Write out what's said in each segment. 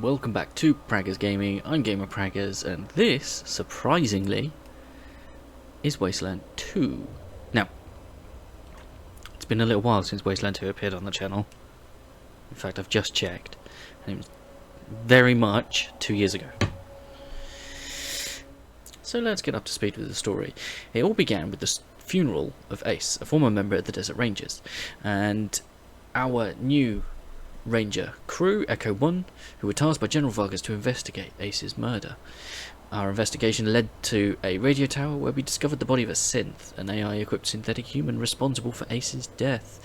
welcome back to Praggers Gaming. I'm Gamer Praggers, and this, surprisingly, is Wasteland 2. Now, it's been a little while since Wasteland 2 appeared on the channel. In fact, I've just checked, and it was very much 2 years ago. So let's get up to speed with the story. It all began with the funeral of Ace, a former member of the Desert Rangers, and our new Ranger crew, Echo 1, who were tasked by General Vargas to investigate Ace's murder. Our investigation led to a radio tower where we discovered the body of a synth, an AI-equipped synthetic human responsible for Ace's death.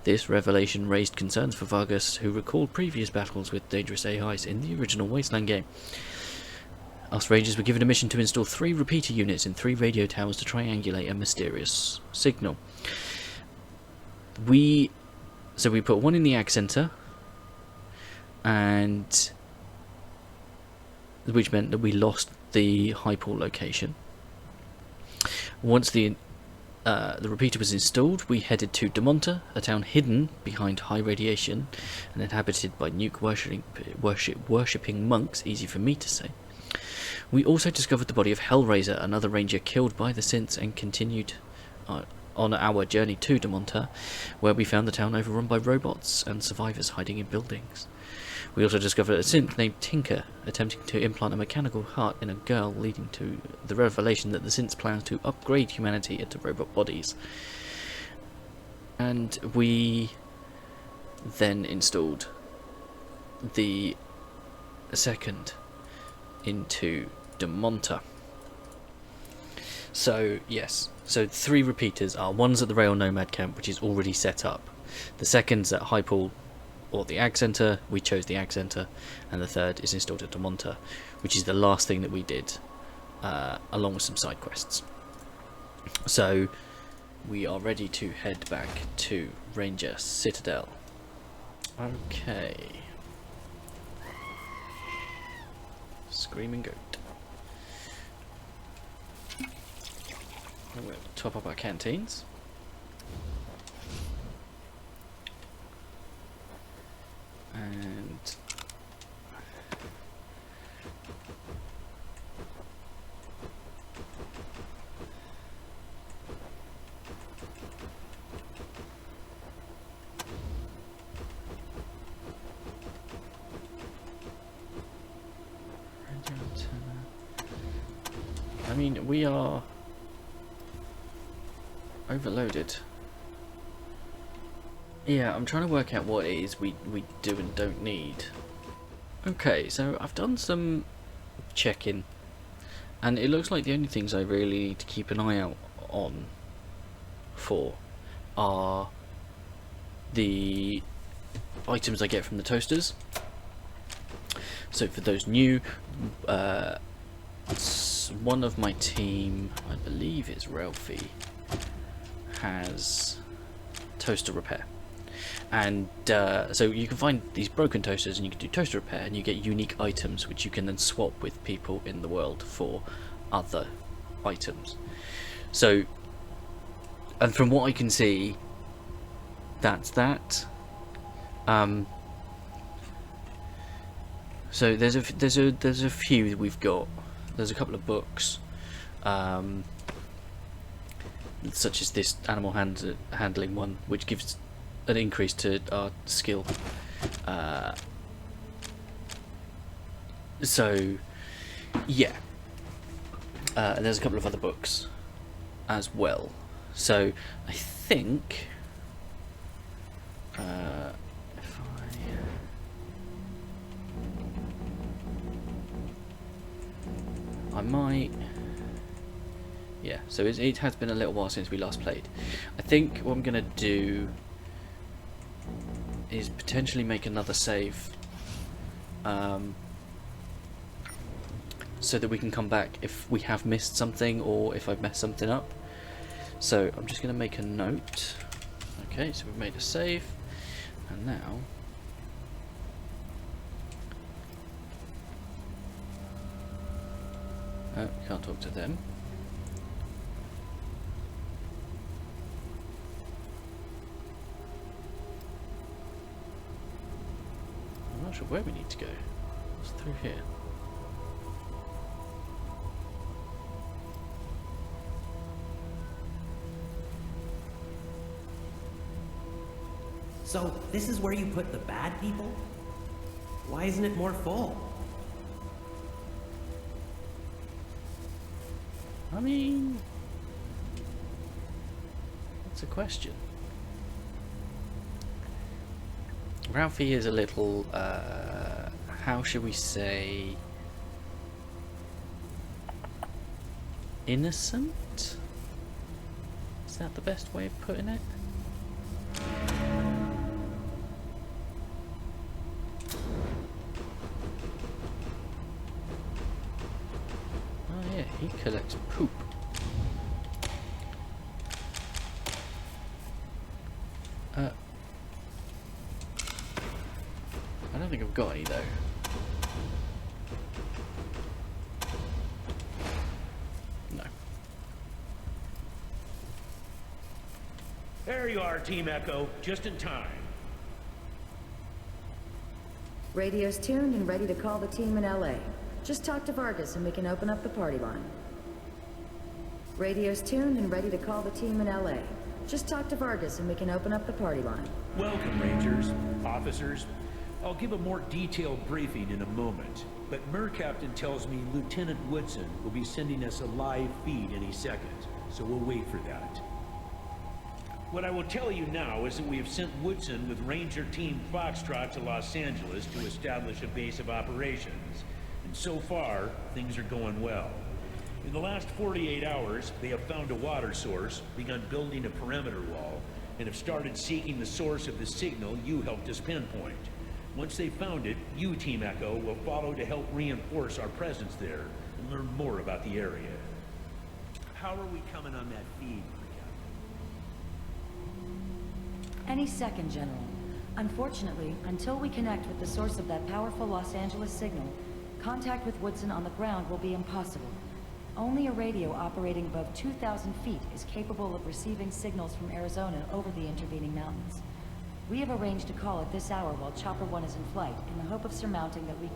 This revelation raised concerns for Vargas, who recalled previous battles with dangerous AIs in the original Wasteland game. Us Rangers were given a mission to install 3 repeater units in 3 radio towers to triangulate a mysterious signal. So we put one in the Ag Center, and which meant that we lost the Hypal location. Once the repeater was installed, we headed to Demonta, a town hidden behind high radiation and inhabited by nuke worshipping monks, easy for me to say. We also discovered the body of Hellraiser, another ranger killed by the synths, and continued on our journey to Demonta, where we found the town overrun by robots and survivors hiding in buildings. We also discovered a synth named Tinker attempting to implant a mechanical heart in a girl, leading to the revelation that the synths plan to upgrade humanity into robot bodies. And we then installed the second into Demonta. So yes, so 3 repeaters are: one's at the Rail Nomad camp, which is already set up. The second's at Hypal, or the Ag Center. We chose the Ag Center, and the third is installed at Demonta, which is the last thing that we did, along with some side quests. So we are ready to head back to Ranger Citadel. Okay. Screaming Goat. I'm going to top up our canteens. And I mean, we are overloaded. Yeah, I'm trying to work out what it is we do and don't need. Okay, so I've done some checking, and it looks like the only things I really need to keep an eye out on for are the items I get from the toasters. So for those new, one of my team, I believe it's Ralphie, has toaster repair. And so you can find these broken toasters and you can do toaster repair, and you get unique items which you can then swap with people in the world for other items. So, and from what I can see, that's that. So there's a few that we've got. There's a couple of books, such as this animal handling one, which gives an increase to our skill. So yeah, there's a couple of other books as well. So I think if I might. Yeah, so it has been a little while since we last played. I think what I'm going to do is potentially make another save, so that we can come back if we have missed something or if I've messed something up. So I'm just going to make a note. Okay, so we've made a save, and now we can't talk to them. I'm not sure where we need to go. It's through here. So, this is where you put the bad people? Why isn't it more full? I mean, that's a question. Ralphie is a little, how should we say, innocent? Is that the best way of putting it? Oh yeah, he collects poop. I don't think I've got any though. No. There you are, Team Echo, just in time. Radio's tuned and ready to call the team in LA. Just talk to Vargas and we can open up the party line. Radio's tuned and ready to call the team in LA. Just talk to Vargas and we can open up the party line. Welcome, Rangers, officers. I'll give a more detailed briefing in a moment, but Mercaptain tells me Lieutenant Woodson will be sending us a live feed any second, so we'll wait for that. What I will tell you now is that we have sent Woodson with Ranger Team Foxtrot to Los Angeles to establish a base of operations, and so far, things are going well. In the last 48 hours, they have found a water source, begun building a perimeter wall, and have started seeking the source of the signal you helped us pinpoint. Once they've found it, you, Team Echo, will follow to help reinforce our presence there and learn more about the area. How are we coming on that feed, Captain? Any second, General. Unfortunately, until we connect with the source of that powerful Los Angeles signal, contact with Woodson on the ground will be impossible. Only a radio operating above 2,000 feet is capable of receiving signals from Arizona over the intervening mountains. We have arranged a call at this hour while Chopper 1 is in flight, in the hope of surmounting that we...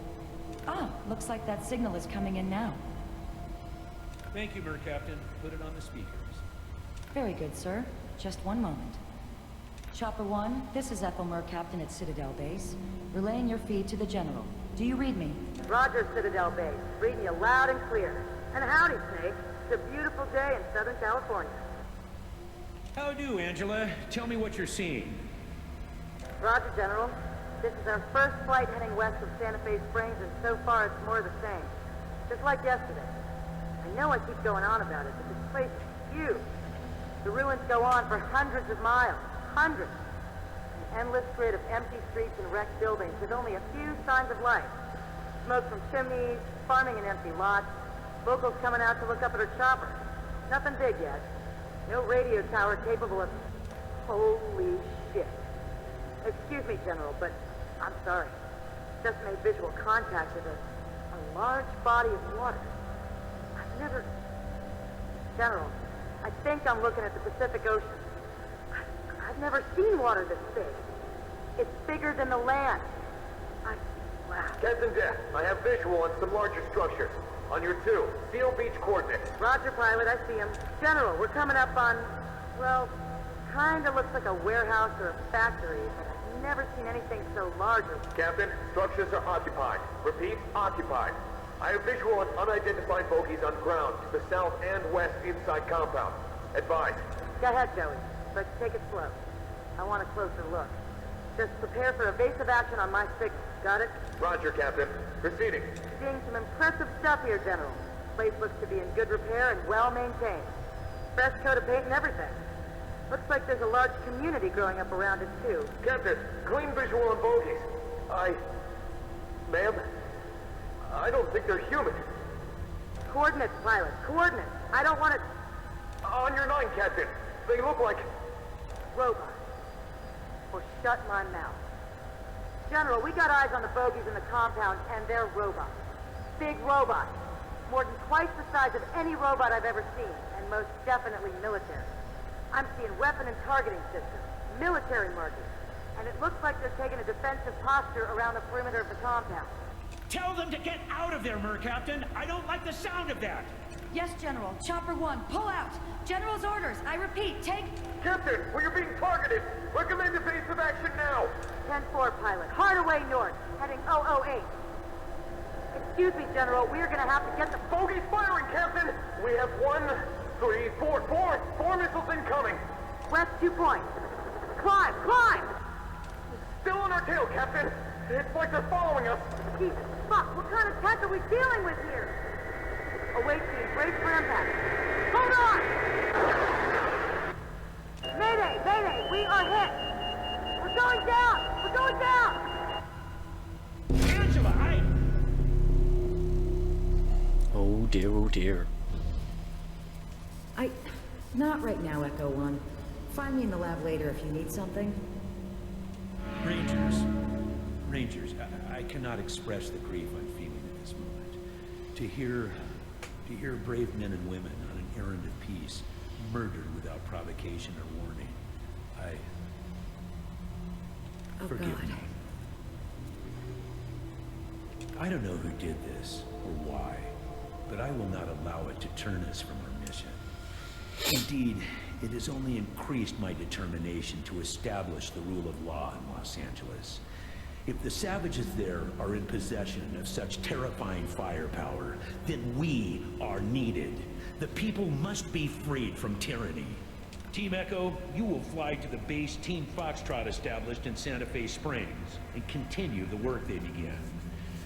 Ah, looks like that signal is coming in now. Thank you, Mercaptain. Put it on the speakers. Very good, sir. Just one moment. Chopper 1, this is Ethel Mercaptain at Citadel Base, relaying your feed to the General. Do you read me? Roger, Citadel Base. Reading you loud and clear. And howdy, Snake. It's a beautiful day in Southern California. How do, Angela? Tell me what you're seeing. Roger, General. This is our first flight heading west of Santa Fe Springs, and so far it's more of the same. Just like yesterday. I know I keep going on about it, but this place is huge. The ruins go on for hundreds of miles. Hundreds. An endless grid of empty streets and wrecked buildings with only a few signs of life. Smoke from chimneys, farming in empty lots, locals coming out to look up at her chopper. Nothing big yet. No radio tower capable of... Holy shit. Excuse me, General, but I'm sorry. Just made visual contact with a large body of water. I've never... General, I think I'm looking at the Pacific Ocean. I've never seen water this big. It's bigger than the land. Wow. Captain Death, I have visual on some larger structures. On your 2, Seal Beach coordinates. Roger, pilot, I see him. General, we're coming up on, well, kinda looks like a warehouse or a factory, but I've never seen anything so large. Captain, structures are occupied. Repeat, occupied. I have visual on unidentified bogies on ground to the south and west inside compound. Advise. Go ahead, Joey, but take it slow. I want a closer look. Just prepare for evasive action on my signal. Got it? Roger, Captain. Proceeding. Seeing some impressive stuff here, General. Place looks to be in good repair and well maintained. Fresh coat of paint and everything. Looks like there's a large community growing up around it, too. Captain, clean visual on bogies. Ma'am, I don't think they're human. Coordinates, pilot. Coordinates. I don't want it... On your 9, Captain. They look like... robots. Or shut my mouth. General, we got eyes on the bogies in the compound, and they're robots. Big robots. More than twice the size of any robot I've ever seen, and most definitely military. I'm seeing weapon and targeting systems, military markings, and it looks like they're taking a defensive posture around the perimeter of the compound. Tell them to get out of there, Captain. I don't like the sound of that. Yes, General. Chopper 1, pull out. General's orders. I repeat, take... Captain, we are being targeted. Recommend evasive action now. 10-4, pilot. Hard away north, heading 008. Excuse me, General. We are gonna have to get the... Bogey's firing, Captain. We have 1, 3, 4 missiles incoming. West 2 points. Climb, climb! Still on our tail, Captain. It's like they're following us. Jesus, fuck, what kind of tech are we dealing with here? Await team, brace for impact. Hold on! Mayday, mayday, we are hit! We're going down! We're going down! Angela, Oh dear, oh dear. Not right now, Echo 1. Find me in the lab later if you need something. Rangers, I cannot express the grief I'm feeling at this moment. To hear brave men and women on an errand of peace murdered without provocation or warning, forgive God. me. I don't know who did this or why, but I will not allow it to turn us from our mission. Indeed, it has only increased my determination to establish the rule of law in Los Angeles. If the savages there are in possession of such terrifying firepower, then we are needed. The people must be freed from tyranny. Team Echo, you will fly to the base Team Foxtrot established in Santa Fe Springs and continue the work they began.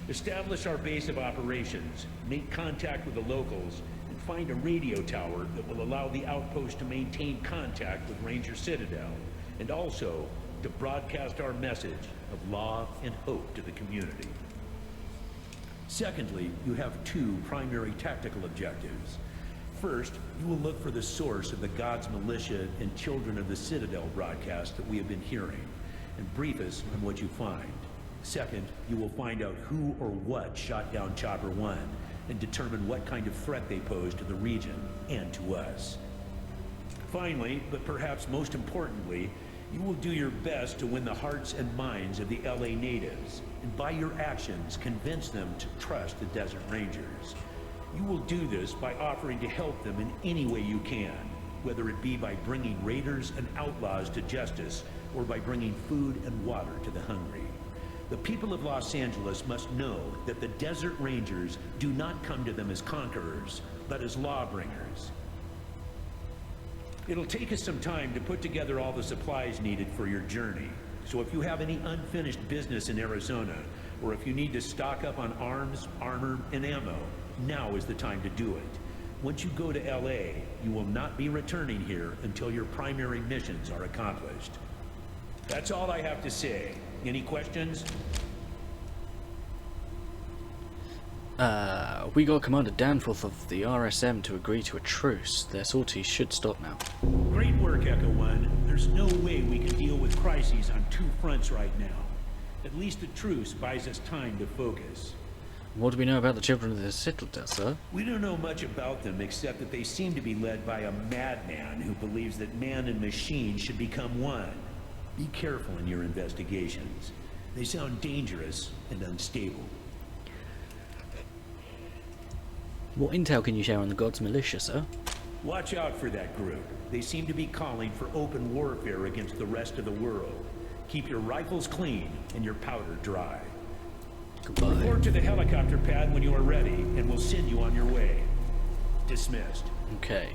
Establish our base of operations, make contact with the locals, and find a radio tower that will allow the outpost to maintain contact with Ranger Citadel, and also to broadcast our message of law and hope to the community. Secondly, you have 2 primary tactical objectives. First, you will look for the source of the God's Militia and Children of the Citadel broadcast that we have been hearing, and brief us on what you find. Second, you will find out who or what shot down Chopper 1, and determine what kind of threat they pose to the region and to us. Finally, but perhaps most importantly, you will do your best to win the hearts and minds of the LA natives, and by your actions convince them to trust the Desert Rangers. You will do this by offering to help them in any way you can, whether it be by bringing raiders and outlaws to justice, or by bringing food and water to the hungry. The people of Los Angeles must know that the Desert Rangers do not come to them as conquerors, but as lawbringers. It'll take us some time to put together all the supplies needed for your journey. So if you have any unfinished business in Arizona, or if you need to stock up on arms, armor, and ammo, now is the time to do it. Once you go to LA, you will not be returning here until your primary missions are accomplished. That's all I have to say. Any questions? We got Commander Danforth of the RSM to agree to a truce. Their sorties should stop now. Great work, Echo 1. There's no way we can deal with crises on 2 fronts right now. At least the truce buys us time to focus. What do we know about the Children of the Citadel, sir? We don't know much about them except that they seem to be led by a madman who believes that man and machine should become one. Be careful in your investigations. They sound dangerous and unstable. What intel can you share on the God's Militia, sir? Watch out for that group. They seem to be calling for open warfare against the rest of the world. Keep your rifles clean and your powder dry. Goodbye. Report to the helicopter pad when you are ready, and we'll send you on your way. Dismissed. Okay.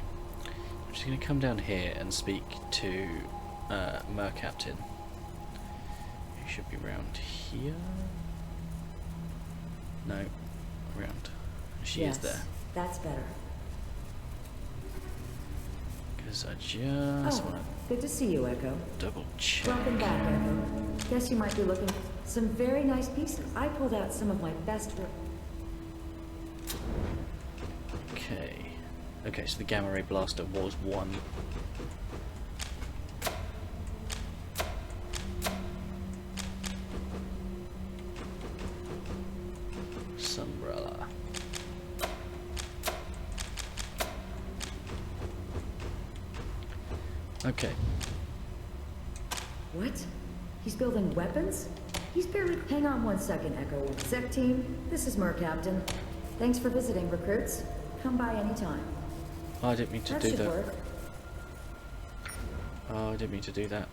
I'm just going to come down here and speak to Captain. He should be around here. No, around. She is there. That's better. Because I just want to Good to see you, Echo. double check. Welcome back, Echo. Guess you might be looking some very nice pieces. I pulled out some of my best work. Okay. Okay, so the gamma ray blaster was 1. Sunbrella. Okay. What? He's building weapons? He's barely... Hang on one second, Echo. Sec team, this is Mer Captain. Thanks for visiting, recruits. Come by anytime. Oh, I didn't mean to That do should that. work. Oh, I didn't mean to do that.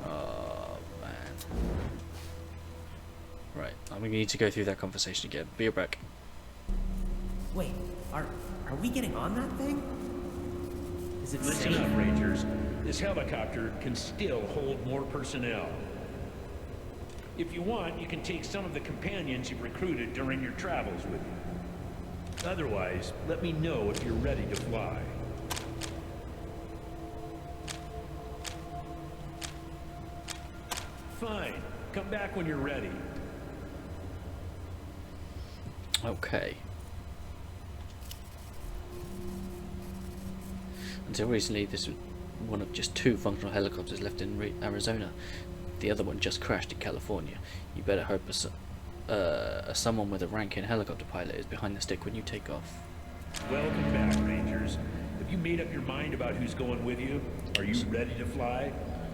Oh, man. Right, I'm going to need to go through that conversation again. Be right back. Wait, are we getting on that thing? Is it Listen safe? up, Rangers. This helicopter can still hold more personnel. If you want, you can take some of the companions you've recruited during your travels with you. Otherwise, let me know if you're ready to fly. Fine. Come back when you're ready. Okay. Until recently, this was one of just 2 functional helicopters left in Arizona. The other one just crashed in California. You better hope someone with a rank in helicopter pilot is behind the stick when you take off. Welcome back, Rangers. Have you made up your mind about who's going with you? Are you ready to fly?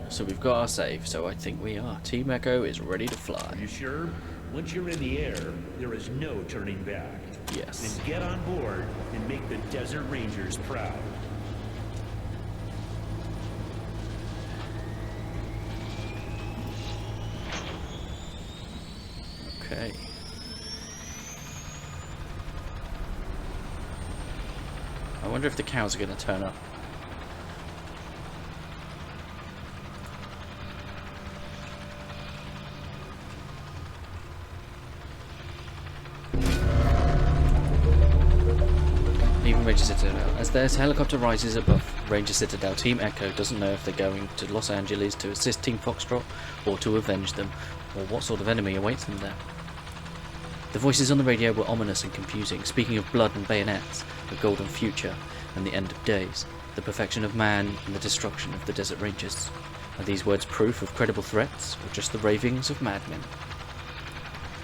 So we've got our save, so I think we are. Team Echo is ready to Are fly. you sure? Once you're in the air, there is no turning back. Yes. Then get on board and make the Desert Rangers proud. Okay. I wonder if the cows are going to turn up. Even Ranger Citadel. As their helicopter rises above Ranger Citadel, Team Echo doesn't know if they're going to Los Angeles to assist Team Foxtrot or to avenge them, or what sort of enemy awaits them there. The voices on the radio were ominous and confusing, speaking of blood and bayonets, a golden future, and the end of days, the perfection of man and the destruction of the Desert Rangers. Are these words proof of credible threats, or just the ravings of madmen?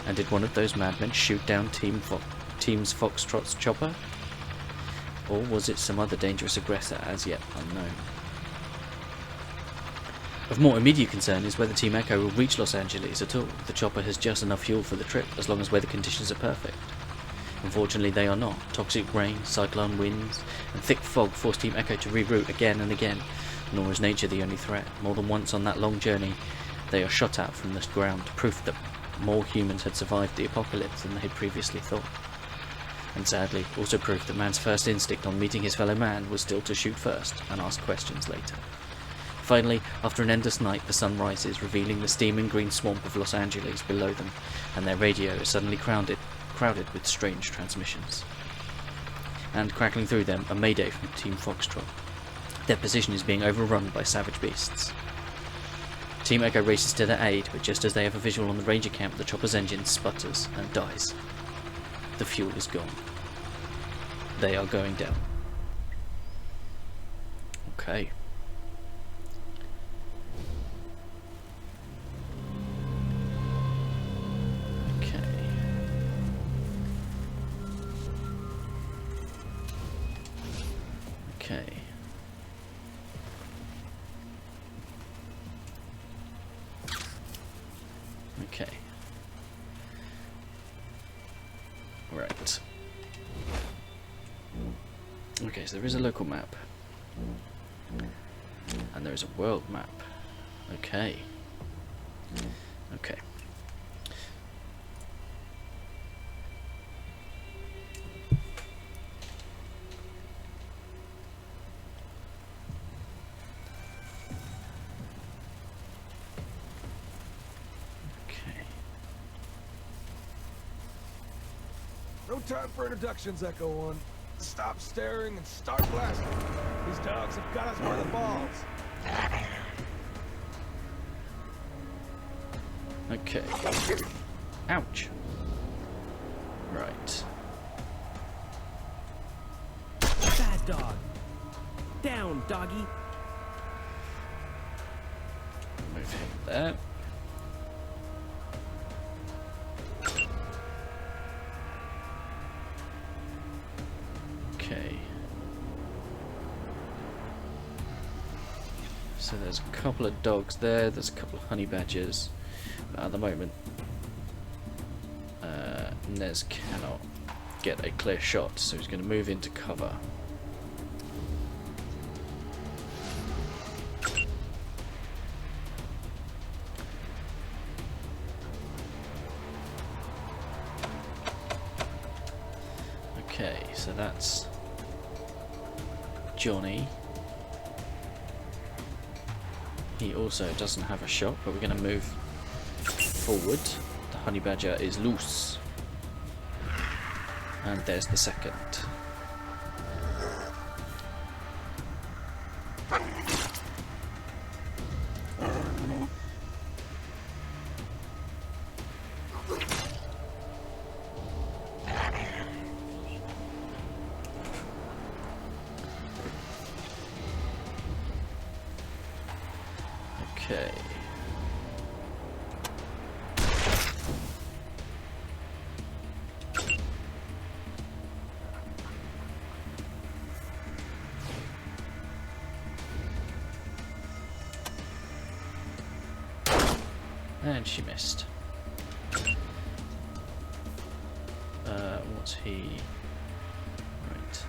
And did one of those madmen shoot down Team Foxtrot's chopper? Or was it some other dangerous aggressor as yet unknown? Of more immediate concern is whether Team Echo will reach Los Angeles at all. The chopper has just enough fuel for the trip, as long as weather conditions are perfect. Unfortunately, they are not. Toxic rain, cyclone winds, and thick fog force Team Echo to reroute again and again, nor is nature the only threat. More than once on that long journey, they are shot at from the ground, proof that more humans had survived the apocalypse than they had previously thought. And sadly, also proof that man's first instinct on meeting his fellow man was still to shoot first and ask questions later. Finally, after an endless night, the sun rises, revealing the steaming green swamp of Los Angeles below them, and their radio is suddenly crowded with strange transmissions. And crackling through them, a mayday from Team Foxtrot. Their position is being overrun by savage beasts. Team Echo races to their aid, but just as they have a visual on the Ranger camp, the chopper's engine sputters and dies. The fuel is gone. They are going down. Okay. Okay. Okay. Right. Okay, so there is a local map. And there is a world map. Okay. Okay. No time for introductions, Echo One. Stop staring and start blasting. These dogs have got us by the balls. Okay. Ouch. Right. Bad dog. Down, doggy. Move him there. Okay. So there's a couple of dogs there, there's a couple of honey badgers, but at the moment Nez cannot get a clear shot, so he's going to move into cover. Okay, so that's Johnny. He also doesn't have a shot, but we're going to move forward. The honey badger is loose. And there's the second. Okay. And she missed. What's he? Right.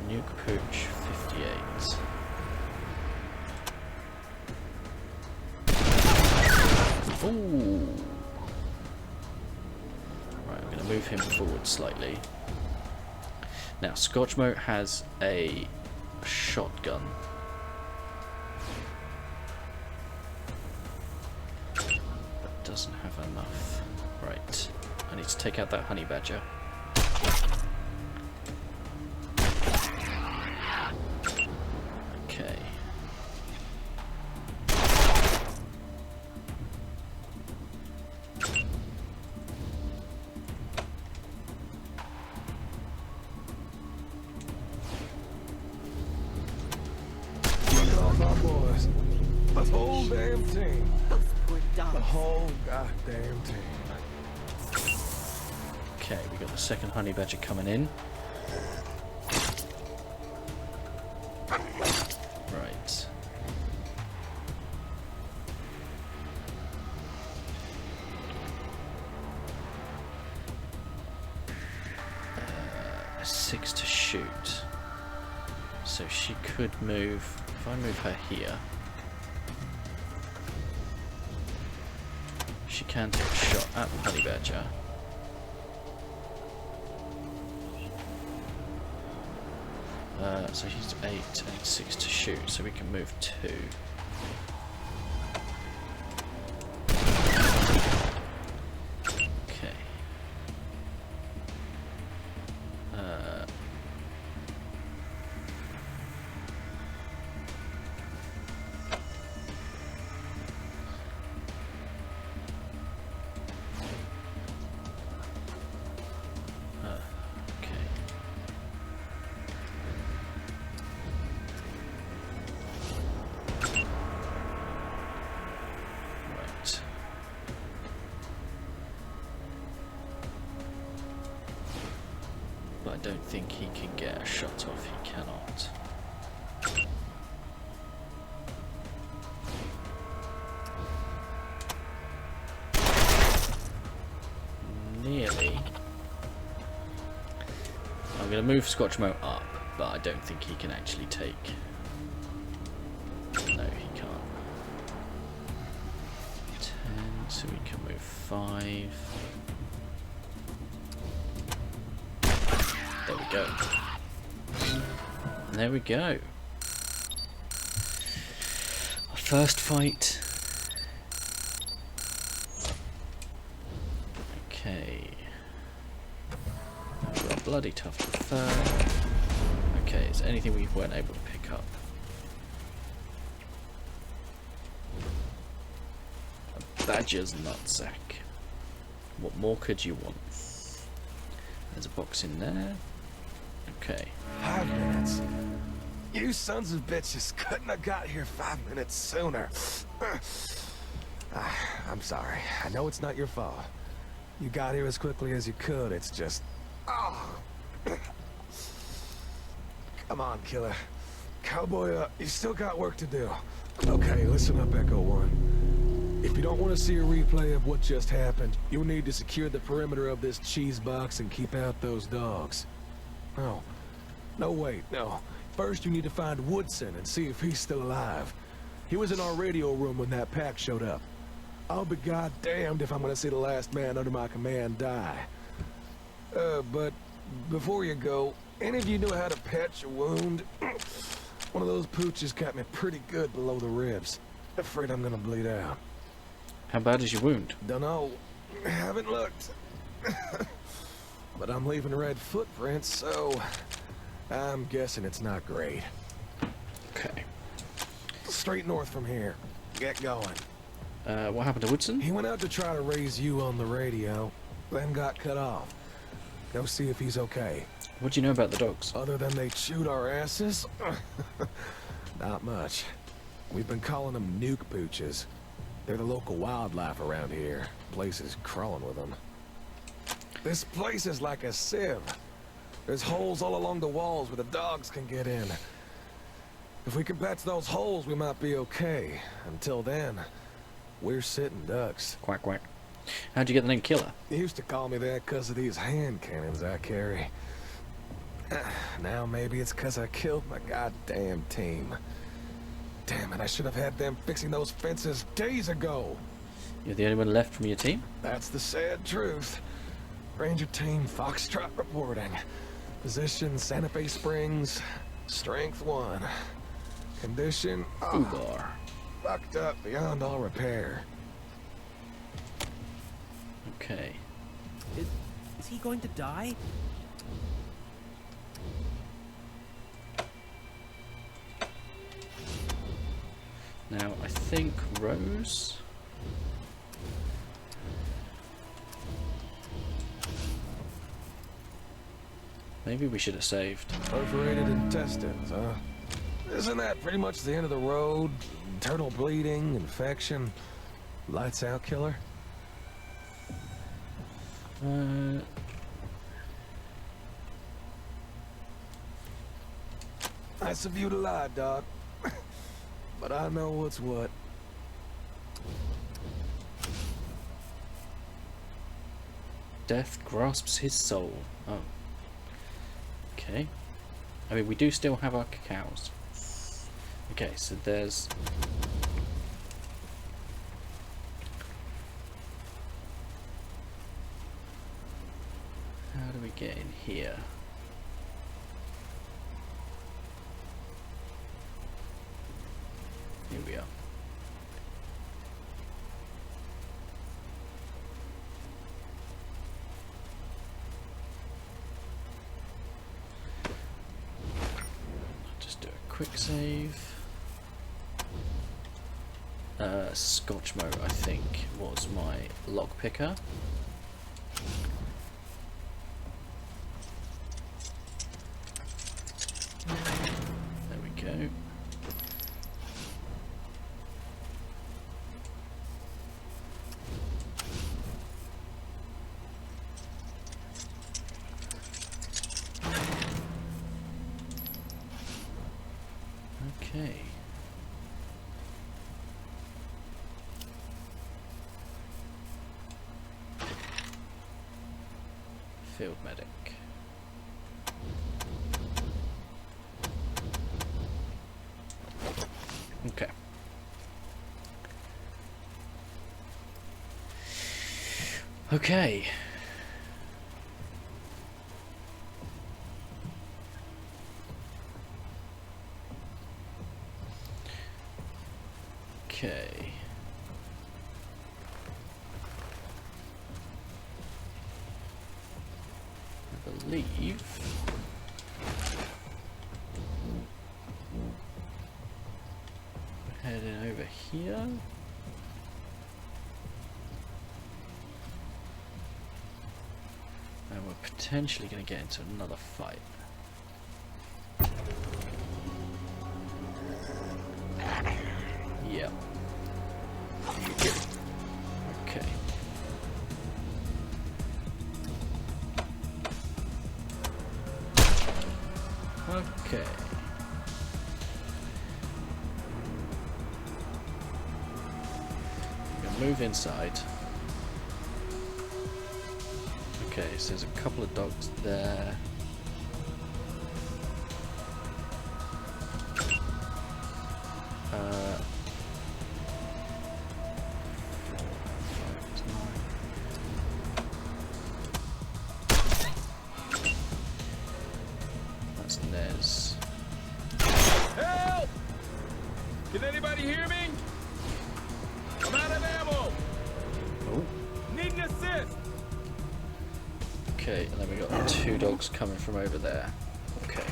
Nuke Pooch 58. Ooh. Right, I'm going to move him forward slightly. Now, Scotchmo has a shotgun. But doesn't have enough. Right, I need to take out that honey badger. Okay. Look at all my boys. The whole damn team. Those poor The dogs. whole goddamn team. Okay, we got the second honey badger coming in. Right. A 6 to shoot. So she could move. If I move her here, she can take a shot at the honey badger. So he's 8 and 6 to shoot, so we can move 2. Okay. Okay. Right. But I don't think he can get a shot off. He cannot. Nearly. I'm going to move Scotchmo up, but I don't think he can actually take. No, he can't. 10, so we can move 5. There we go. And there we go. Our first fight. Okay. We've got a bloody tuft of fur. Okay, is there anything we weren't able to pick up? A badger's nutsack. What more could you want? There's a box in there. Okay. 5 minutes. You sons of bitches couldn't have got here 5 minutes sooner. I'm sorry. I know it's not your fault. You got here as quickly as you could. It's just... Oh. Come on, killer. Cowboy, you still got work to do. Okay, listen up, Echo 1. If you don't want to see a replay of what just happened, you'll need to secure the perimeter of this cheese box and keep out those dogs. No. No, wait, no. First, you need to find Woodson and see if he's still alive. He was in our radio room when that pack showed up. I'll be goddamned if I'm gonna see the last man under my command die. But before you go, any of you know how to patch a wound? One of those pooches got me pretty good below the ribs. Afraid I'm gonna bleed out. How bad is your wound? Dunno. Haven't looked. But I'm leaving red footprints, so I'm guessing it's not great. Okay. Straight north from here. Get going. What happened to Woodson? He went out to try to raise you on the radio, then got cut off. Go see if he's okay. What do you know about the dogs? Other than they chewed our asses? Not much. We've been calling them nuke pooches. They're the local wildlife around here. Place is crawling with them. This place is like a sieve. There's holes all along the walls where the dogs can get in. If we can patch those holes, we might be okay. Until then, we're sitting ducks. Quack, quack. How'd you get the name Killer? They used to call me that because of these hand cannons I carry. Now maybe it's because I killed my goddamn team. Damn it, I should have had them fixing those fences days ago. You're the only one left from your team? That's the sad truth. Ranger team Foxtrot reporting. Position Santa Fe Springs. Strength 1. Condition... Ubar. Fucked up beyond all repair. Okay. Is he going to die? Now, I think Rose... Maybe we should have saved. Perforated intestines, huh? Isn't that pretty much the end of the road? Internal bleeding, infection, lights out killer? Nice of you to lie, Doc. But I know what's what. Death grasps his soul. Oh. Okay. I mean, we do still have our cows. Okay, so there's... How do we get in here? Here we are. Just do a quick save. Scotchmo, I think, was my log picker. There we go. Okay. Field medic. Okay. Okay. Okay. I believe we're heading over here. And we're potentially going to get into another fight. Yep. Okay. Okay. I'm gonna move inside. Okay, so there's a couple of dogs there. That's Nez. Help! Can anybody hear me? I'm out of ammo. Oh. Need an assist. Okay, and then we got 2 dogs coming from over there. Okay.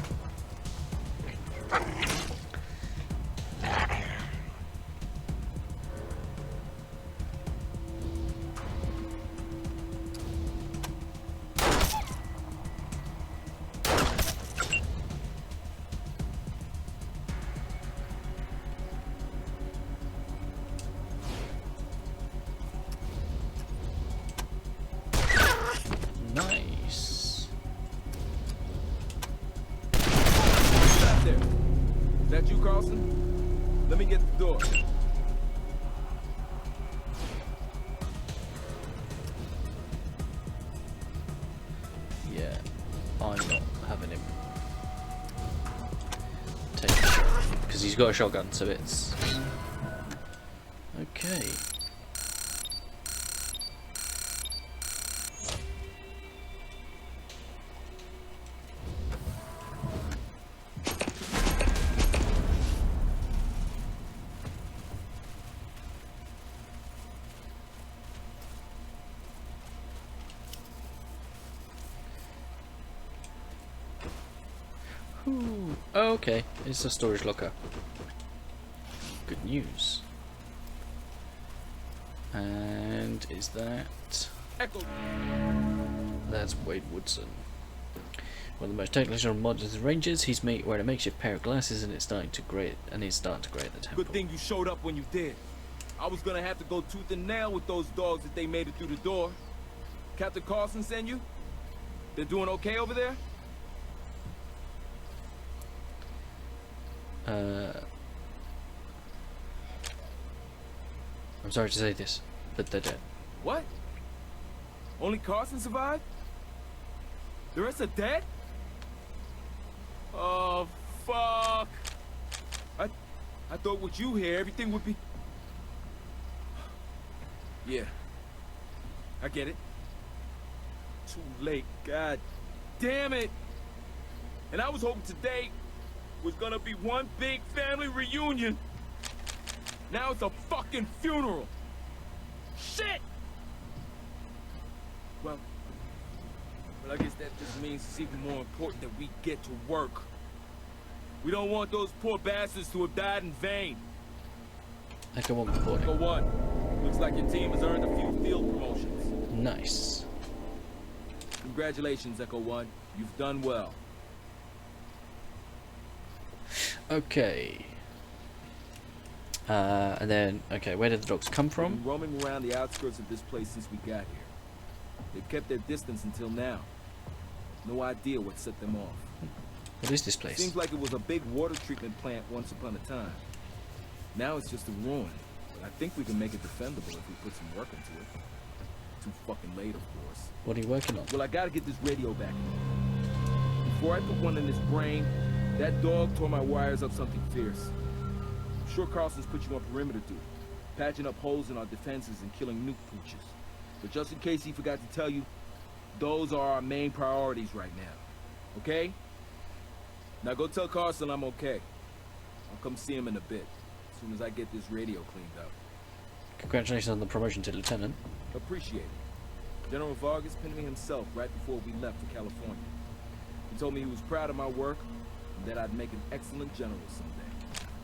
Nice. Stop there. Is that you, Carlson? Let me get the door. Yeah, I'm not having him take a shot because he's got a shotgun, so it's okay. Ooh, okay, it's a storage locker. Good news. And is that... Echo. That's Wade Woodson. One of the most technical models and rangers. He's wearing a makeshift pair of glasses and it's starting to grate the temple. Good thing you showed up when you did. I was gonna have to go tooth and nail with those dogs if they made it through the door. Captain Carlson send you? They're doing okay over there? I'm sorry to say this, but they're dead. What? Only Carlson survived? The rest are dead? Oh, fuck. I thought with you here, everything would be... Yeah. I get it. Too late, god damn it. And I was hoping today was gonna be one big family reunion. Now it's a fucking funeral. Shit! Well, I guess that just means it's even more important that we get to work. We don't want those poor bastards to have died in vain. Echo 1 reporting. Echo 1, looks like your team has earned a few field promotions. Nice. Congratulations, Echo 1. You've done well. Okay. And then, okay, where did the dogs come We've from? been roaming around the outskirts of this place since we got here. They've kept their distance until now. No idea what set them off. What is this place? Seems like it was a big water treatment plant once upon a time. Now it's just a ruin, but I think we can make it defendable if we put some work into it. Too fucking late, of course. What are you working on? Well, I gotta get this radio back. Before I put one in his brain, that dog tore my wires up something fierce. I'm sure Carlson's put you on perimeter duty, patching up holes in our defenses and killing nuke pooches. But just in case he forgot to tell you, those are our main priorities right now. Okay? Now go tell Carlson I'm okay. I'll come see him in a bit, as soon as I get this radio cleaned up. Congratulations on the promotion to lieutenant. Appreciate it. General Vargas pinned me himself right before we left for California. He told me he was proud of my work and that I'd make an excellent general someday.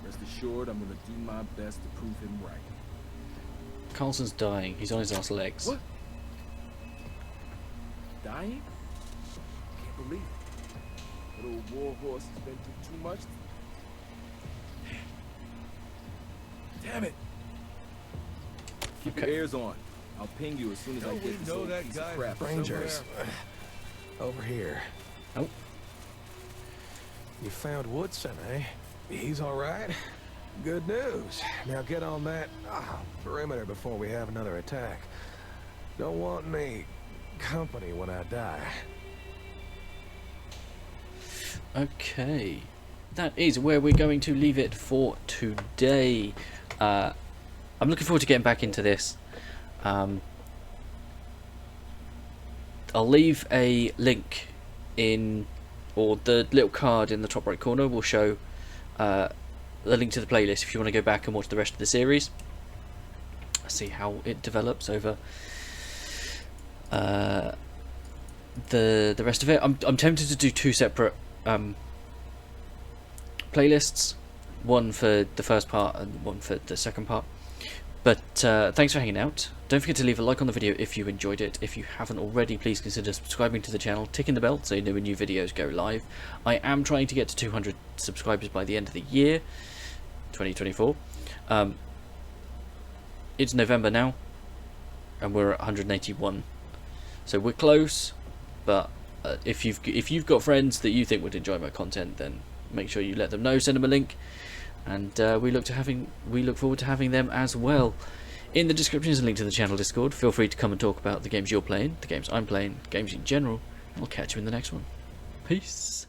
Rest assured, I'm gonna do my best to prove him right. Carlson's dying. He's on his last legs. What? Dying? Can't believe it. That old war horse has been through too much. Damn it! Keep your ears on. I'll ping you as soon as I get this old piece of crap. Rangers. Over here. Oh. You found Woodson, eh? He's all right? Good news. Now get on that perimeter before we have another attack. Don't want any company when I die. Okay, that is where we're going to leave it for today. I'm looking forward to getting back into this. I'll leave a link in, or the little card in the top right corner will show the link to the playlist if you want to go back and watch the rest of the series. See how it develops over the rest of it. I'm tempted to do two separate playlists, one for the first part and one for the second part. But thanks for hanging out. Don't forget to leave a like on the video if you enjoyed it. If you haven't already, please consider subscribing to the channel, ticking the bell so you know when new videos go live. I am trying to get to 200 subscribers by the end of the year, 2024. It's November now, and we're at 181. So we're close, but if you've got friends that you think would enjoy my content, then make sure you let them know. Send them a link, and we look forward to having them as well. In the description is a link to the channel Discord. Feel free to come and talk about the games you're playing, the games I'm playing, games in general. I'll catch you in the next one. Peace.